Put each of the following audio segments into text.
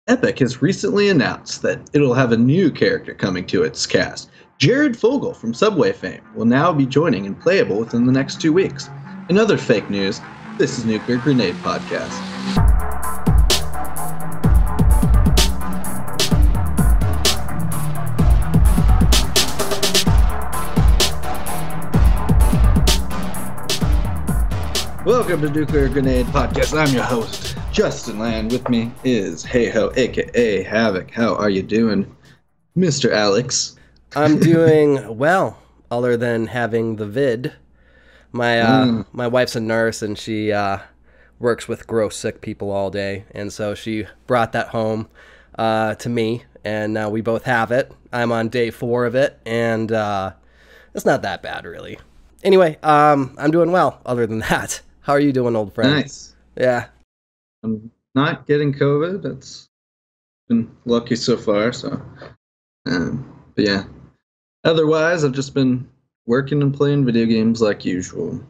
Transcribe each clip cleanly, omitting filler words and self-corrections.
Epic has recently announced that it'll have a new character coming to its cast. Jared Fogle from Subway fame will now be joining and playable within the next 2 weeks. In other fake news, this is Nuclear Grenade Podcast. Welcome to Nuclear Grenade Podcast. I'm your host, Justin Land. With me is Hey Ho, aka Havoc. How are you doing, Mr. Alex? I'm doing well, other than having the vid. My wife's a nurse, and she works with gross sick people all day, and so she brought that home to me, and now we both have it. I'm on day 4 of it, and it's not that bad, really. Anyway, I'm doing well, other than that. How are you doing, old friend? Nice. Yeah. I'm not getting COVID. It's been lucky so far. So, but yeah. Otherwise, I've just been working and playing video games like usual.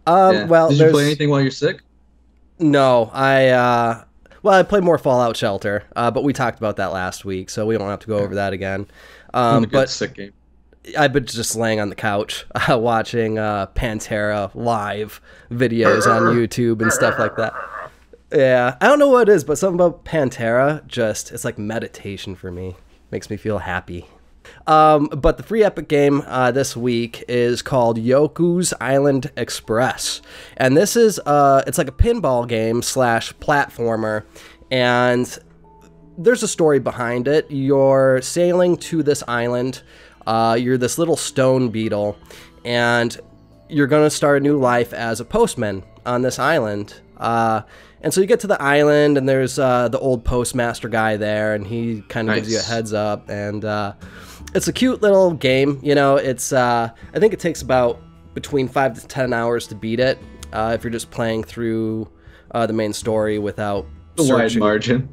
Yeah. Well, did you play anything while you're sick? No, I played more Fallout Shelter, but we talked about that last week, so we don't have to go over that again. But sick game. I've been just laying on the couch watching Pantera live videos on YouTube and stuff like that. Yeah, I don't know what it is, but something about Pantera, it's like meditation for me. Makes me feel happy. But the free Epic game this week is called Yoku's Island Express. And this is, it's like a pinball game / platformer. And there's a story behind it. You're sailing to this island. You're this little stone beetle, and you're going to start a new life as a postman on this island. And so you get to the island, and there's the old postmaster guy there, and he kind of gives you a heads up. And it's a cute little game. You know, it's I think it takes about between 5 to 10 hours to beat it if you're just playing through the main story without the wide margin.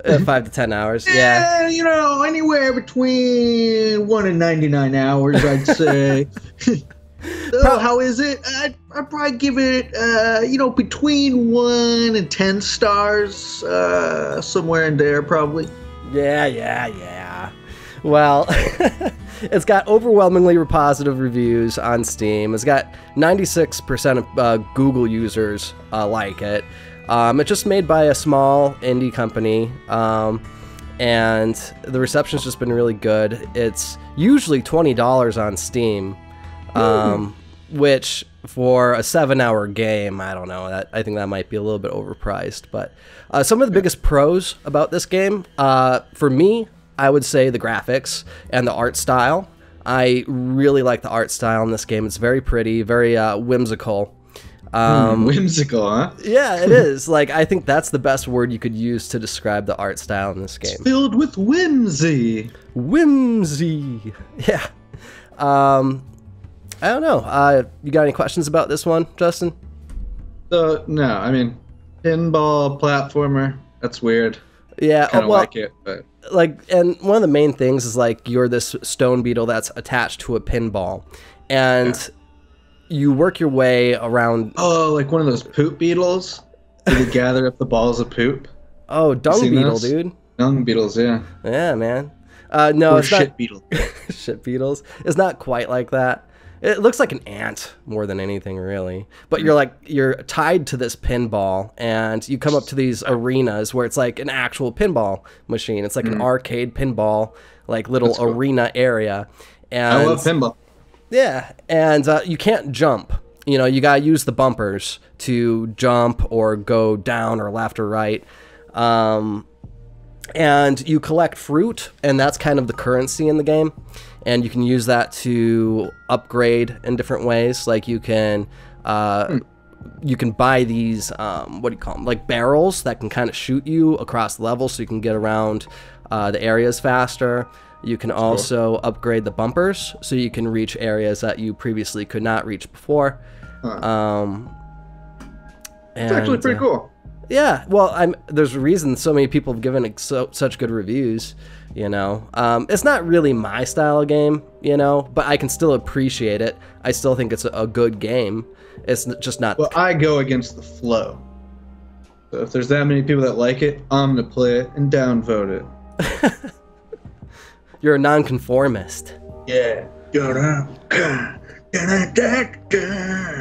5 to 10 hours, yeah. You know, anywhere between 1 and 99 hours, I'd say. How is it? I'd probably give it, between 1 and 10 stars, somewhere in there, probably. Yeah. Well, it's got overwhelmingly positive reviews on Steam. It's got 96% of Google users like it. It's just made by a small indie company, and the reception's just been really good. It's usually $20 on Steam, which for a 7-hour game, I don't know. I think that might be a little bit overpriced. But some of the biggest pros about this game, for me, I would say the graphics and the art style. I really like the art style in this game. It's very pretty, very whimsical. Whimsical, huh? Yeah, it is. Like, I think that's the best word you could use to describe the art style in this game. It's filled with whimsy. Whimsy. Yeah. I don't know. You got any questions about this one, Justin? No. I mean, pinball platformer. That's weird. Yeah. Kind of like it, but and one of the main things is like you're this stone beetle that's attached to a pinball, and. Yeah. You work your way around. Oh, like one of those poop beetles? Where they gather up the balls of poop? Oh, dung beetle, dude. Dung beetles, yeah. Yeah, man. No, it's shit not. Beetle. Shit beetles. It's not quite like that. It looks like an ant more than anything, really. But you're tied to this pinball, and you come up to these arenas where it's like an actual pinball machine. It's like an arcade pinball, like little arena area. And I love pinball. Yeah, and you can't jump. You know, you gotta use the bumpers to jump or go down or left or right. And you collect fruit, and that's kind of the currency in the game. And you can use that to upgrade in different ways. Like you can buy these, what do you call them? Like barrels that can kind of shoot you across levels, so you can get around the areas faster. You can also upgrade the bumpers, so you can reach areas that you previously could not reach before. It's actually pretty cool. Yeah, well, there's a reason so many people have given it such good reviews, you know. It's not really my style of game, you know, but I can still appreciate it. I still think it's a good game. It's just not... Well, I go against the flow. So if there's that many people that like it, I'm gonna play it and downvote it. You're a nonconformist. Yeah.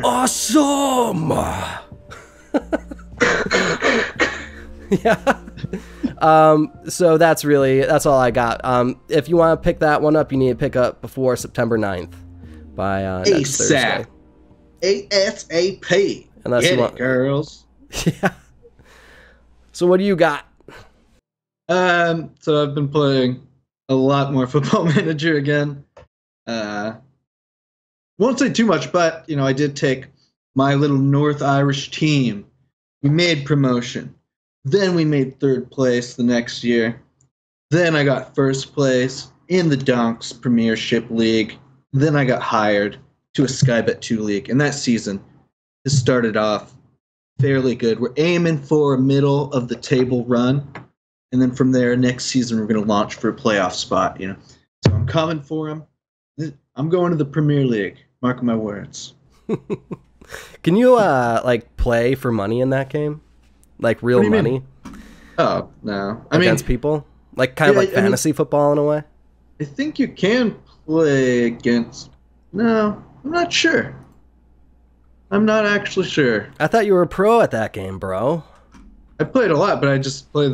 Awesome. Yeah. So that's all I got. If you want to pick that one up, you need to pick up before September 9th by next Thursday. ASAP. Unless Get you want, it, girls. Yeah. So what do you got? So I've been playing a lot more Football Manager again. Won't say too much, but I did take my little North Irish team. We made promotion. Then we made 3rd place the next year. Then I got 1st place in the Donks Premiership League. Then I got hired to a Skybet 2 league, and that season has started off fairly good. We're aiming for a middle of the table run, and then from there, next season we're going to launch for a playoff spot. So I'm coming for him. I'm going to the Premier League. Mark my words. Can you play for money in that game? Like real money? Mean? Oh no! Against people, kind of like fantasy football in a way. I think you can play against. No, I'm not sure. I'm not actually sure. I thought you were a pro at that game, bro. I played a lot, but I just play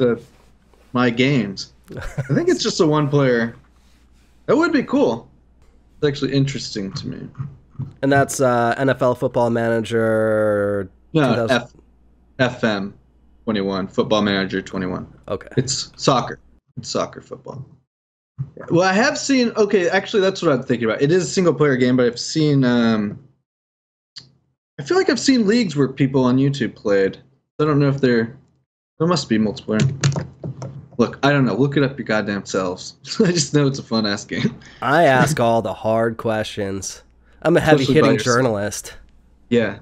my games. I think it's just a 1-player. That would be cool. It's actually interesting to me. And that's NFL Football Manager. No, FM 21, Football Manager 21. Okay. It's soccer. It's soccer football. Well, I have seen. Okay, actually, that's what I'm thinking about. It is a single-player game, but I've seen. I feel like I've seen leagues where people on YouTube played. I don't know if there must be multiplayer. Look, I don't know. Look it up your goddamn selves. I just know it's a fun-ass game. I ask all the hard questions. I'm a heavy-hitting journalist. Yeah,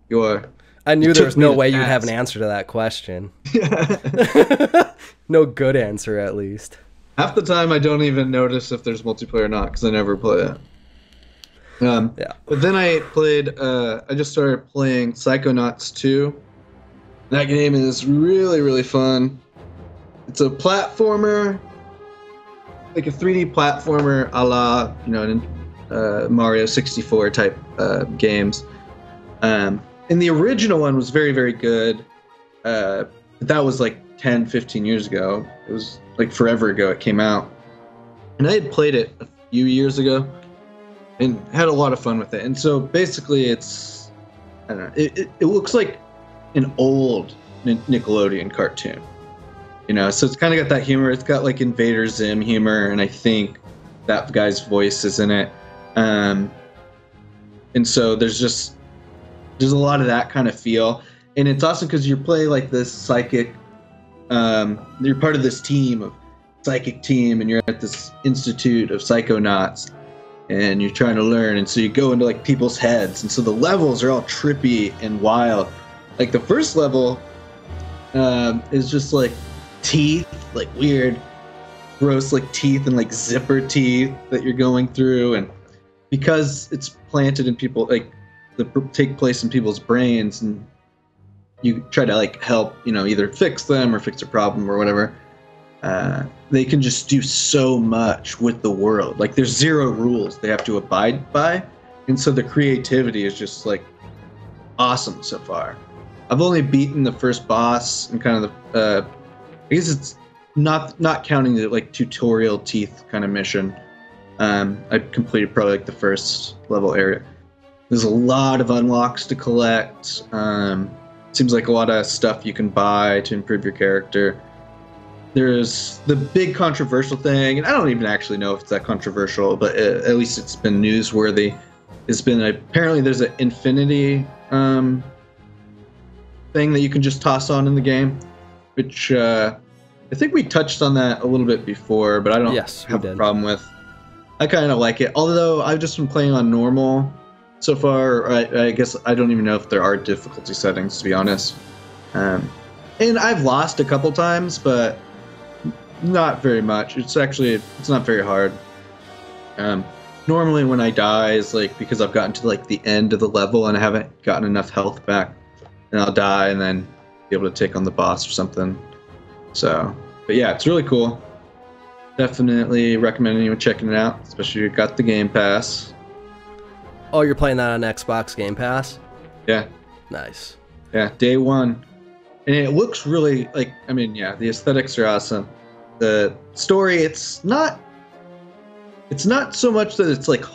you are. I knew there was no way you'd have an answer to that question. No good answer, at least. Half the time, I don't even notice if there's multiplayer or not, because I never play it. Yeah. But then I just started playing Psychonauts 2. That game is really, really fun. It's a platformer, like a 3D platformer a la, Mario 64 type games. And the original one was very, very good. But that was like 10, 15 years ago. It was like forever ago it came out. And I had played it a few years ago and had a lot of fun with it. And so basically it's, I don't know, it looks like an old Nickelodeon cartoon. So it's kind of got that humor. It's got like Invader Zim humor, and I think that guy's voice is in it. And so there's a lot of that kind of feel. And it's awesome because you play like this psychic, you're part of this psychic team, and you're at this institute of psychonauts, and you're trying to learn. And so you go into like people's heads, and so the levels are all trippy and wild. Like the first level is just like teeth, like weird, gross, like teeth and like zipper teeth that you're going through. And because it's planted in people, like take place in people's brains, and you try to like help, either fix them or fix a problem or whatever. They can just do so much with the world. Like there's 0 rules they have to abide by, and so the creativity is just like awesome so far. I've only beaten the first boss and kind of the I guess it's not counting the like tutorial teeth kind of mission. I completed probably like the first level area. There's a lot of unlocks to collect. Seems like a lot of stuff you can buy to improve your character. There's the big controversial thing, and I don't even actually know if it's that controversial, but at least it's been newsworthy. It's been apparently there's an infinity thing that you can just toss on in the game, which I think we touched on that a little bit before, but I don't have a problem with. I kind of like it, although I've just been playing on normal so far. I guess I don't even know if there are difficulty settings, to be honest. And I've lost a couple times, but not very much. It's not very hard. Normally when I die is like because I've gotten to like the end of the level and I haven't gotten enough health back, and I'll die, and then be able to take on the boss or something. So, but yeah, it's really cool. Definitely recommend anyone checking it out, especially if you got the Game Pass. Oh, you're playing that on Xbox Game Pass? Yeah. Nice. Yeah, day one. And it looks really like, I mean, yeah, the aesthetics are awesome. The story, it's not so much that it's like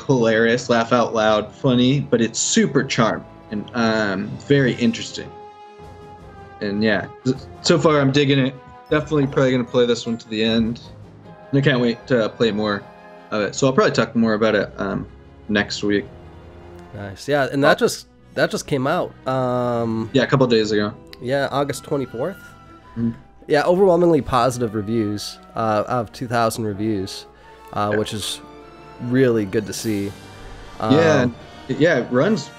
hilarious, laugh out loud, funny, but it's super charming and very interesting. And yeah, so far I'm digging it. Definitely probably going to play this one to the end. And I can't wait to play more of it. So I'll probably talk more about it next week. Nice. Yeah, and that just came out. Yeah, a couple days ago. Yeah, August 24th. Mm-hmm. Yeah, overwhelmingly positive reviews. Out of 2,000 reviews, which is really good to see. Yeah, it runs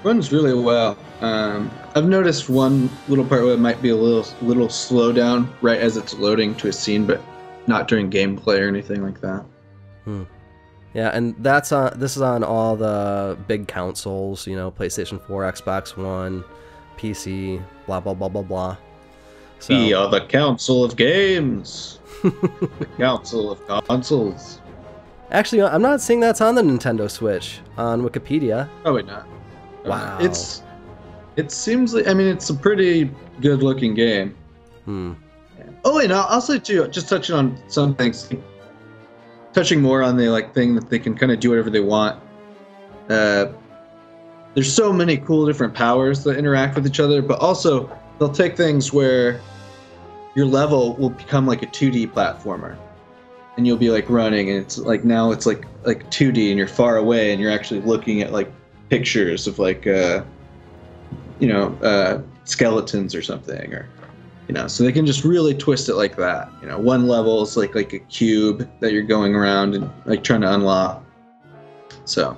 really well. I've noticed one little part where it might be a little slow down right as it's loading to a scene, but not during gameplay or anything like that. Yeah, and this is on all the big consoles, you know, PlayStation 4, Xbox One, PC, blah blah blah blah blah. So, we are the Council of Games. The Council of Consoles. Actually, I'm not seeing that's on the Nintendo Switch on Wikipedia. Probably not. Wow. It seems like, I mean, it's a pretty good looking game. Yeah. Oh, and also too, just touching on some things, touching more on the thing that they can kind of do whatever they want. There's so many cool different powers that interact with each other, but also they'll take things where your level will become like a 2D platformer, and you'll be like running, and it's like now it's like 2D, and you're far away, and you're actually looking at like pictures of like skeletons or something, or so they can just really twist it like that. One level is like a cube that you're going around and like trying to unlock. So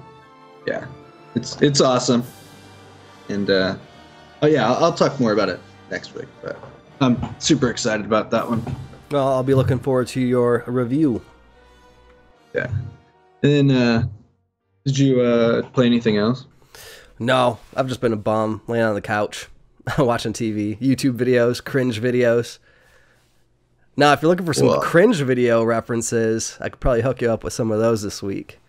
yeah, it's awesome. And I'll talk more about it next week, but I'm super excited about that one. Well, I'll be looking forward to your review. Yeah. And then did you play anything else? No, I've just been a bum laying on the couch watching TV, YouTube videos, cringe videos. Now, if you're looking for some cringe video references, I could probably hook you up with some of those this week.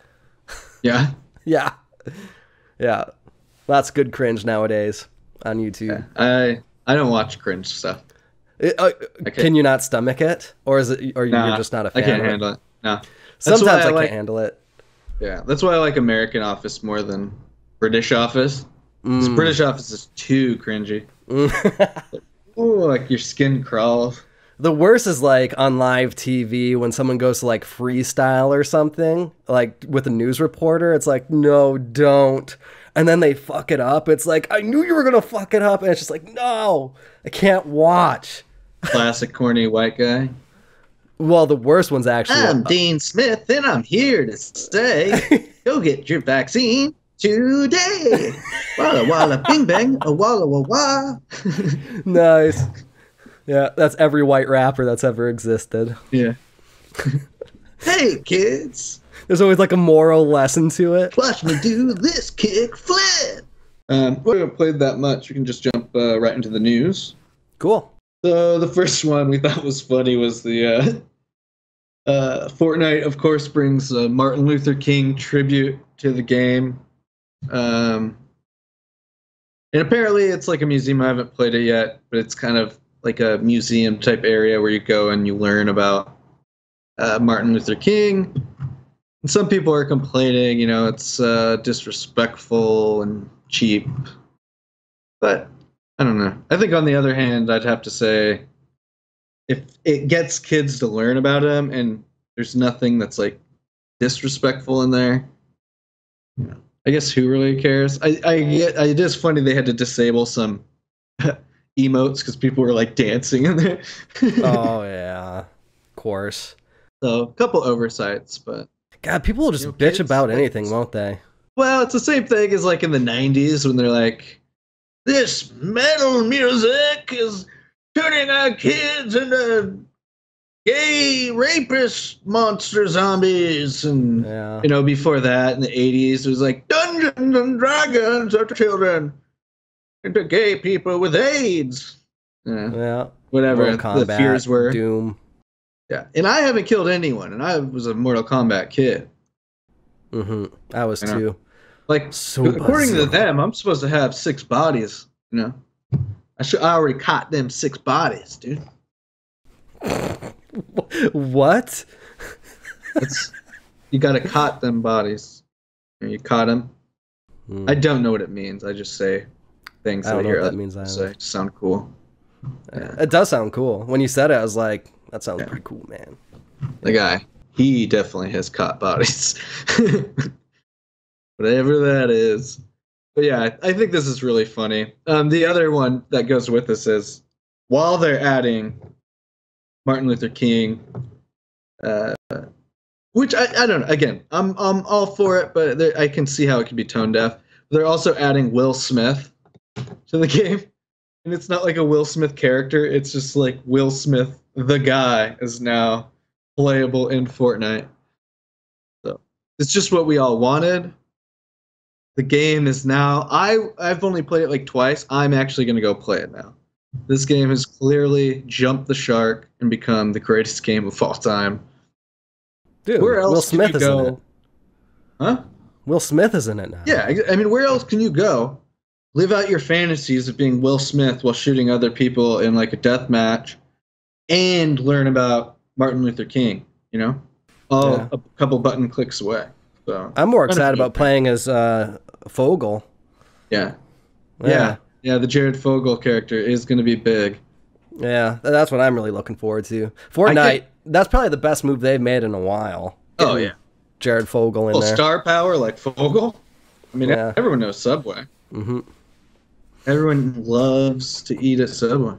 Yeah? Yeah. Lots of good cringe nowadays on YouTube. Yeah. I don't watch cringe stuff. Can you not stomach it? Or is it? Or you're just not a fan? I can't handle it. No. Sometimes I can't handle it. Yeah, that's why I like American Office more than British Office. Because British Office is too cringy. Like your skin crawls. The worst is like on live TV when someone goes to like freestyle or something, like with a news reporter. It's like, no, don't. And then they fuck it up. It's like, I knew you were going to fuck it up. And it's just like, no, I can't watch. Classic corny white guy. Well, the worst one's actually... I'm Dean Smith, and I'm here to say, go get your vaccine today. Walla walla bing bang, a walla wah wah. Nice. Yeah, that's every white rapper that's ever existed. Yeah. Hey, kids. There's always like a moral lesson to it. Watch me do this kick flip. We haven't played that much. We can just jump right into the news. Cool. So the first one we thought was funny was the Fortnite, of course, brings a Martin Luther King tribute to the game. And apparently it's like a museum. I haven't played it yet, but it's kind of like a museum type area where you go and you learn about Martin Luther King. And some people are complaining, it's disrespectful and cheap. But I don't know. I think on the other hand, I'd have to say if it gets kids to learn about him and there's nothing that's like disrespectful in there, I guess who really cares? It is funny they had to disable some emotes because people were like dancing in there. Oh yeah, of course. So a couple oversights, but God, people will just bitch about anything, won't they? Well, it's the same thing as like in the 90s when they're like, this metal music is turning our kids into gay rapist monster zombies. And, before that in the 80s, it was like Dungeons and Dragons are for children. The gay people with AIDS. Yeah. Whatever Mortal Kombat, the fears were. Doom. Yeah, and I haven't killed anyone, and I was a Mortal Kombat kid. I was too. Like, according to them, I'm supposed to have 6 bodies. You know, I already caught them 6 bodies, dude. What? You gotta caught them bodies. You caught them. I don't know what it means. I just say things I don't know what that means either. Say sound cool. Yeah. It does sound cool. When you said it, I was like, that sounds pretty cool, man. The guy, he definitely has caught bodies. Whatever that is. But yeah, I think this is really funny. The other one that goes with this is, while they're adding Martin Luther King, which I don't know. Again, I'm all for it, but I can see how it can be tone deaf. They're also adding Will Smith to the game, and it's not like a Will Smith character. It's just like Will Smith, the guy, is now playable in Fortnite. So it's just what we all wanted. The game is now. I've only played it like twice. I'm actually going to go play it now. This game has clearly jumped the shark and become the greatest game of all time. Dude, where else Will Smith can you go? is in it. Huh? Will Smith is in it now. Yeah, I mean, where else can you go? Live out your fantasies of being Will Smith while shooting other people in like a death match, and learn about Martin Luther King. You know, a couple button clicks away. So I'm more excited about playing as Fogle. Yeah. The Jared Fogle character is going to be big. Yeah, that's what I'm really looking forward to. Fortnite, that's probably the best move they've made in a while. Oh, yeah. Jared Fogle in there. Star power like Fogle? I mean, everyone knows Subway. Mm-hmm. Everyone loves to eat at Subway.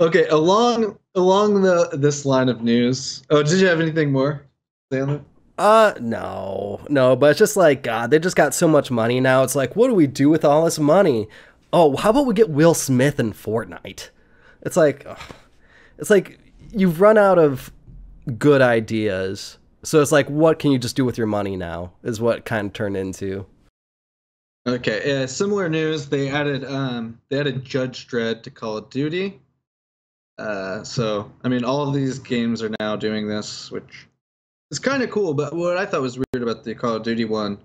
Okay, along this line of news. Oh, did you have anything more, Sandler? No, but it's just like, God, they just got so much money now. It's like, what do we do with all this money? Oh, how about we get Will Smith in Fortnite? It's like you've run out of good ideas. So it's like, what can you just do with your money now? Is what it kind of turned into. Okay, similar news. They added Judge Dredd to Call of Duty. So I mean, all of these games are now doing this, which is kind of cool. But what I thought was weird about the Call of Duty one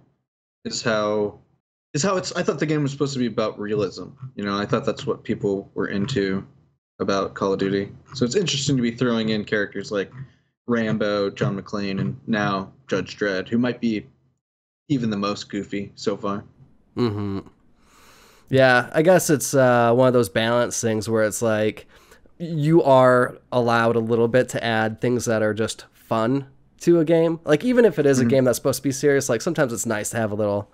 is how it's. I thought the game was supposed to be about realism. You know, I thought that's what people were into about Call of Duty. So it's interesting to be throwing in characters like Rambo, John McClane, and now Judge Dredd, who might be even the most goofy so far. Mm-hmm. Yeah, I guess it's one of those balance things where it's like you are allowed a little bit to add things that are just fun to a game. Like, even if it is a game that's supposed to be serious, like sometimes it's nice to have a little,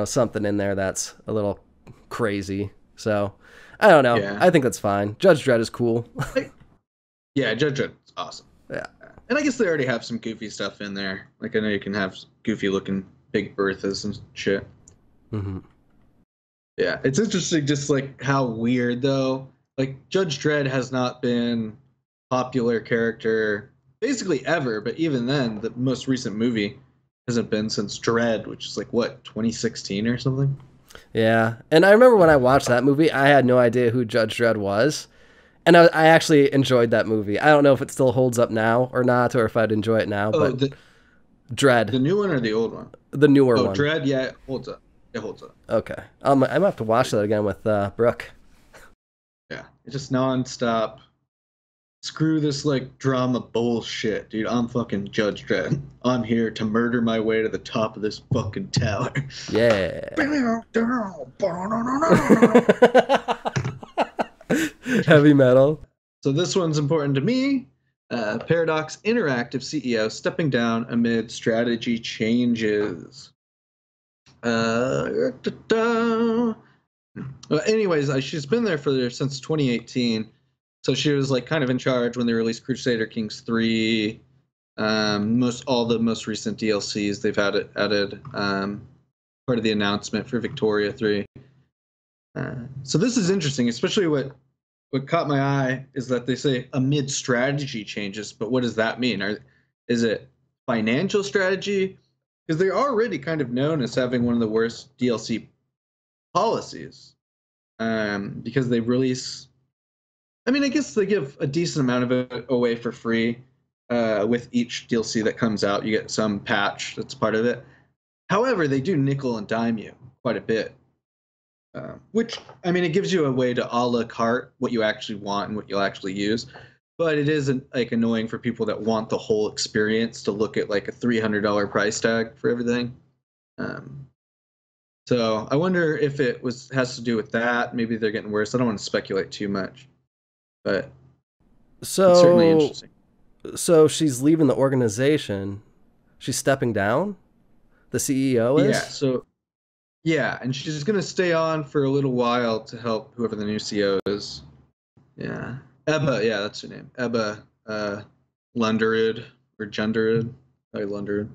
something in there that's a little crazy. So I don't know. Yeah. I think that's fine. Judge Dredd is cool. Yeah, Judge Dredd is awesome. Yeah. And I guess they already have some goofy stuff in there. Like, I know you can have goofy looking Big Berthas and shit. Mm-hmm. Yeah, it's interesting just like how weird though. Like, Judge Dredd has not been a popular character basically ever, but even then, the most recent movie hasn't been since Dredd, which is like, what, 2016 or something? Yeah, and I remember when I watched that movie, I had no idea who Judge Dredd was, and I actually enjoyed that movie. I don't know if it still holds up now or not, or if I'd enjoy it now, but Dredd. The new one or the old one? The newer one. Oh, Dredd, yeah, it holds up. It holds up. Okay. I'm going to have to watch that again with Brooke. Yeah, it's just nonstop. Screw this like drama bullshit, dude. I'm fucking Judge Dredd. I'm here to murder my way to the top of this fucking tower. Yeah. Heavy metal. So this one's important to me. Paradox Interactive CEO stepping down amid strategy changes. Anyways, she's been there since 2018. So she was like kind of in charge when they released Crusader Kings 3. All the most recent DLCs they've had added. Part of the announcement for Victoria 3. So this is interesting, especially what caught my eye is that they say amid strategy changes, but what does that mean? Is it financial strategy, because they're already kind of known as having one of the worst DLC policies. Because they release, I mean, I guess they give a decent amount of it away for free. With each DLC that comes out, you get some patch that's part of it. However, they do nickel and dime you quite a bit. Which, I mean, it gives you a way to a la carte what you actually want and what you'll actually use. But it is like annoying for people that want the whole experience to look at like a $300 price tag for everything. So I wonder if it has to do with that. Maybe they're getting worse. I don't want to speculate too much, but it's certainly interesting. So she's leaving the organization. She's stepping down? The CEO is? Yeah, and she's going to stay on for a little while to help whoever the new CEO is. Yeah. Ebba, yeah, that's her name. Ebba Lunderud, or Junderud. Probably Lunderud.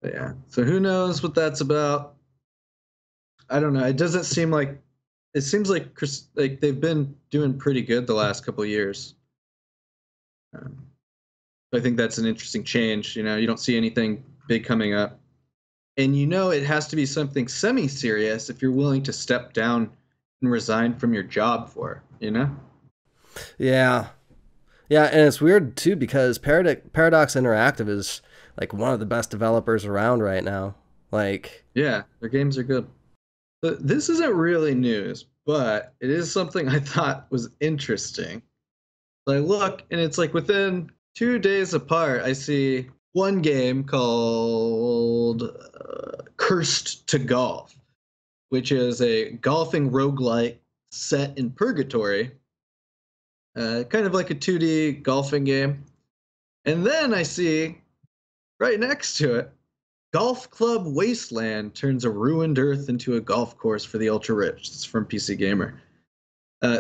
But yeah, so who knows what that's about? I don't know. It doesn't seem like, it seems like they've been doing pretty good the last couple of years. I think that's an interesting change. You know, you don't see anything big coming up. And you know it has to be something semi-serious if you're willing to step down and resign from your job for, you know? Yeah. Yeah, and it's weird, too, because Paradox Interactive is, like, one of the best developers around right now. Like... Yeah, their games are good. But this isn't really news, but it is something I thought was interesting. I look, and it's like within 2 days apart, I see one game called Cursed to Golf, which is a golfing roguelike set in purgatory, kind of like a 2D golfing game. And then I see, right next to it, Golf Club Wasteland turns a ruined Earth into a golf course for the ultra-rich. It's from PC Gamer.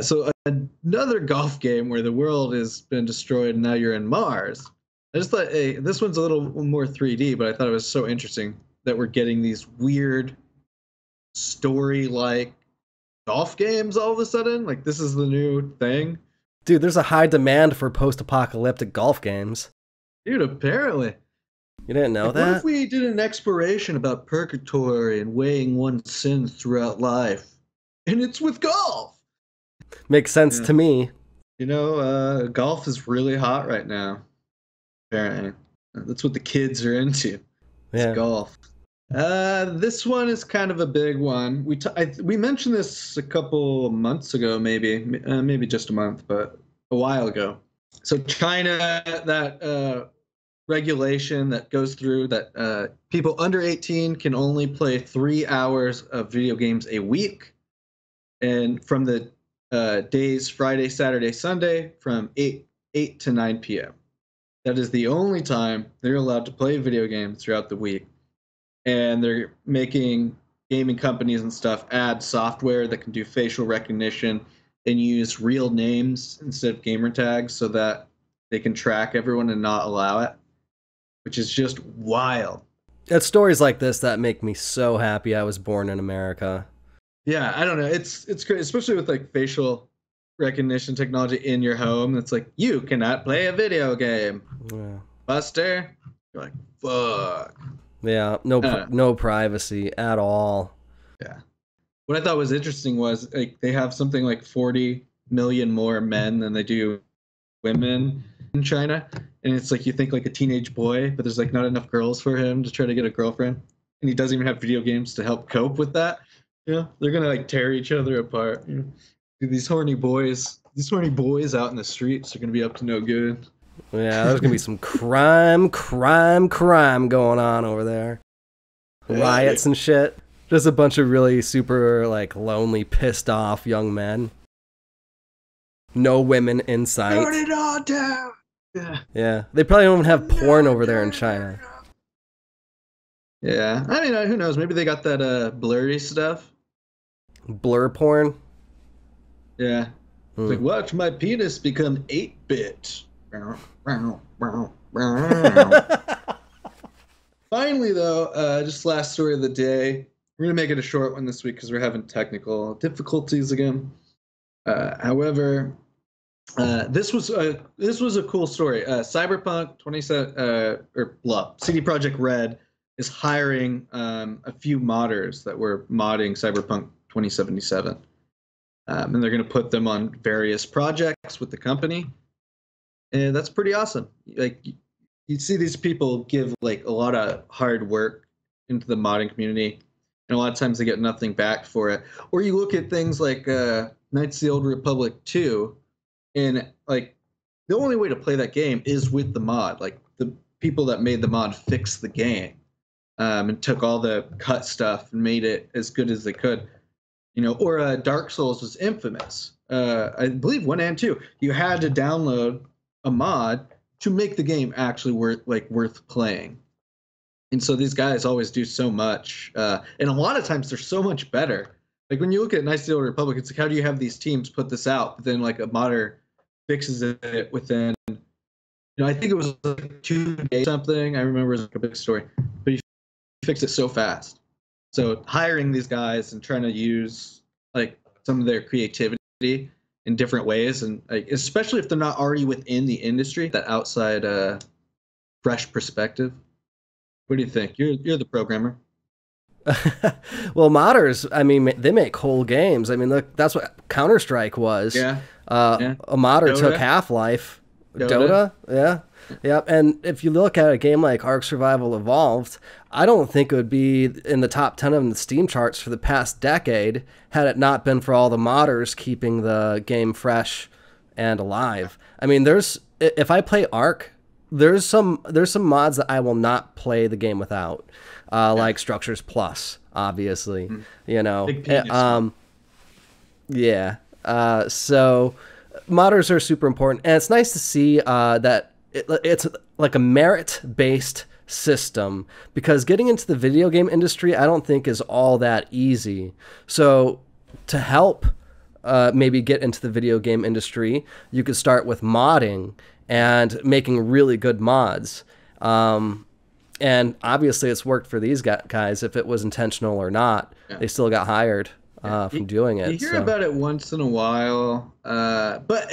So another golf game where the world has been destroyed and now you're in Mars. I just thought, hey, this one's a little more 3D, but I thought it was so interesting that we're getting these weird story-like golf games all of a sudden. Like, this is the new thing. Dude, there's a high demand for post-apocalyptic golf games. Dude, apparently. You didn't know that? What if we did an exploration about purgatory and weighing one's sins throughout life? And it's with golf! Makes sense to me. You know, golf is really hot right now. Apparently. That's what the kids are into. It's golf. This one is kind of a big one. We mentioned this a couple months ago, maybe just a month, but a while ago. So China, that regulation that goes through that people under 18 can only play 3 hours of video games a week, and from the days Friday, Saturday, Sunday from 8 to 9 p.m. That is the only time they're allowed to play video games throughout the week. And they're making gaming companies and stuff add software that can do facial recognition and use real names instead of gamer tags so that they can track everyone and not allow it, which is just wild. It's stories like this that make me so happy I was born in America. Yeah, I don't know. It's great, especially with like facial recognition technology in your home. It's like, you cannot play a video game. Yeah. Buster. You're like, fuck. Yeah, no privacy at all. Yeah. What I thought was interesting was like they have something like 40 million more men than they do women in China. And it's like you think like a teenage boy, but there's like not enough girls for him to try to get a girlfriend. And he doesn't even have video games to help cope with that. You know, they're gonna like tear each other apart. You know? These horny boys out in the streets are gonna be up to no good. Yeah, there's gonna be some crime going on over there. Riots and shit. Just a bunch of really super like lonely, pissed off young men. No women in sight. Turn it all down. Yeah, they probably don't even have porn over there in China. Yeah, I mean, who knows? Maybe they got that blurry stuff. Blur porn? Yeah. Like, watch my penis become 8-bit. Finally, though, just last story of the day. We're going to make it a short one this week because we're having technical difficulties again. However, This was a cool story. Cyberpunk 27 CD Projekt Red is hiring a few modders that were modding Cyberpunk 2077, and they're going to put them on various projects with the company, and that's pretty awesome. Like you see these people give like a lot of hard work into the modding community, and a lot of times they get nothing back for it. Or you look at things like Knights of the Old Republic 2. And like the only way to play that game is with the mod. Like the people that made the mod fixed the game, and took all the cut stuff and made it as good as they could. You know, or Dark Souls was infamous. I believe 1 and 2. You had to download a mod to make the game actually worth playing. And so these guys always do so much, and a lot of times they're so much better. Like when you look at Knights of the Old Republic, it's like, how do you have these teams put this out? But then like a modder fixes it within, I think it was like 2 days or something. I remember it was like a big story, but he fixed it so fast. So hiring these guys and trying to use like some of their creativity in different ways, and like especially if they're not already within the industry, that outside fresh perspective. What do you think? You're the programmer. Well, modders, I mean, they make whole games. I mean, look, that's what Counter-Strike was. Yeah. A modder took Half-Life. Dota? Yeah. Yeah. And if you look at a game like Ark Survival Evolved, I don't think it would be in the top 10 of the Steam charts for the past decade had it not been for all the modders keeping the game fresh and alive. I mean, if I play Ark, there's some mods that I will not play the game without. Like Structures Plus, obviously, you know. So modders are super important, and it's nice to see that it's like a merit-based system, because getting into the video game industry, I don't think is all that easy. So to help maybe get into the video game industry, you could start with modding and making really good mods. And obviously it's worked for these guys. If it was intentional or not, they still got hired from doing it. You hear about it once in a while, but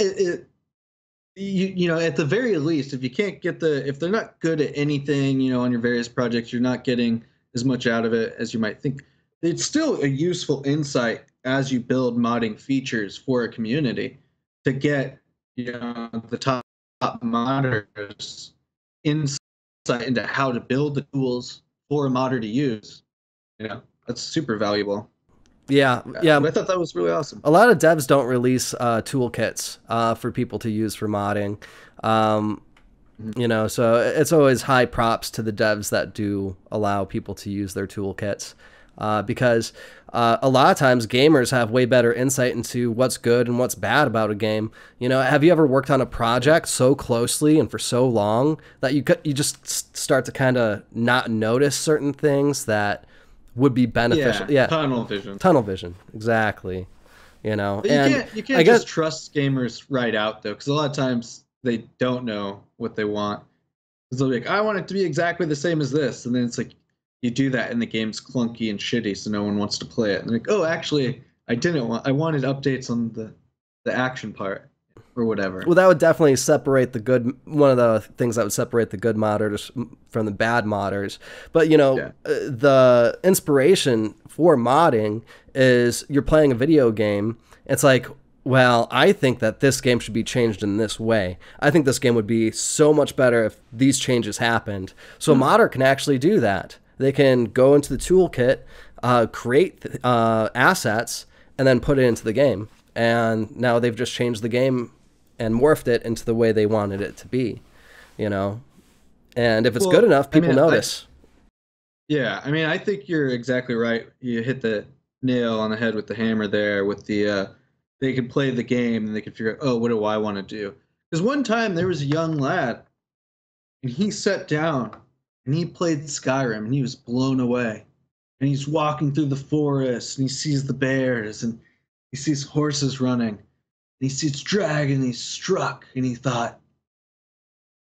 you know, at the very least, if you can't get if they're not good at anything, you know, on your various projects, you're not getting as much out of it as you might think. It's still a useful insight as you build modding features for a community to get, you know, the top modders insight into how to build the tools for a modder to use. You know, that's super valuable. Yeah. But I thought that was really awesome. A lot of devs don't release toolkits for people to use for modding. You know, so it's always high props to the devs that do allow people to use their toolkits. Because a lot of times gamers have way better insight into what's good and what's bad about a game. You know, have you ever worked on a project so closely and for so long that you just start to kind of not notice certain things that would be beneficial? Yeah, tunnel vision. Tunnel vision, exactly. You know, but you can't just trust gamers right out though, because a lot of times they don't know what they want. Because they'll be like, I want it to be exactly the same as this, and then it's like, you do that and the game's clunky and shitty, so no one wants to play it. And they're like, oh, actually, I wanted updates on the action part or whatever. Well, that would definitely separate one of the things that would separate the good modders from the bad modders. But, you know, the inspiration for modding is you're playing a video game. It's like, well, I think that this game should be changed in this way. I think this game would be so much better if these changes happened. So a modder can actually do that. They can go into the toolkit, create assets, and then put it into the game. And now they've just changed the game and morphed it into the way they wanted it to be, you know? And if it's good enough, people notice. I mean, I think you're exactly right. You hit the nail on the head with the hammer there with the, they can play the game and they can figure out, oh, what do I want to do? Because one time there was a young lad and he sat down and he played Skyrim and he was blown away. And he's walking through the forest and he sees the bears and he sees horses running. And he sees dragon and he's struck and he thought,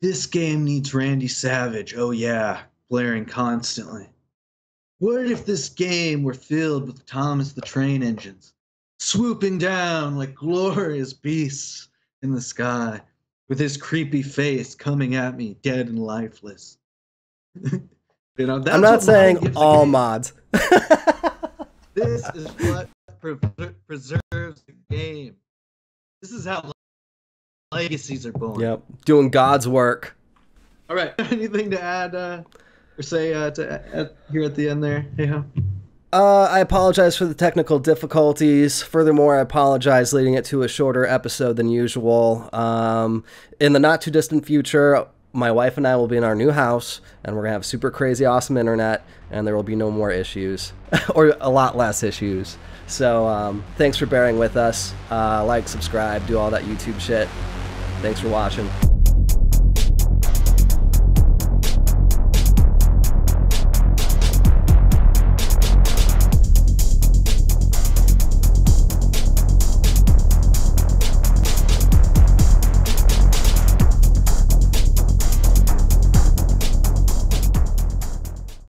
this game needs Randy Savage. Oh yeah, blaring constantly. What if this game were filled with Thomas the Train engines, swooping down like glorious beasts in the sky with his creepy face coming at me, dead and lifeless. You know, that's I'm not what saying gives a all game. mods. This is what preserves the game. This is how legacies are born. Yep, doing God's work. All right, anything to add or say here at the end there? Yeah. I apologize for the technical difficulties. Furthermore, I apologize leading it to a shorter episode than usual. In the not too distant future, my wife and I will be in our new house, and we're going to have super crazy awesome internet, and there will be no more issues, or a lot less issues. So thanks for bearing with us. Like, subscribe, do all that YouTube shit. Thanks for watching.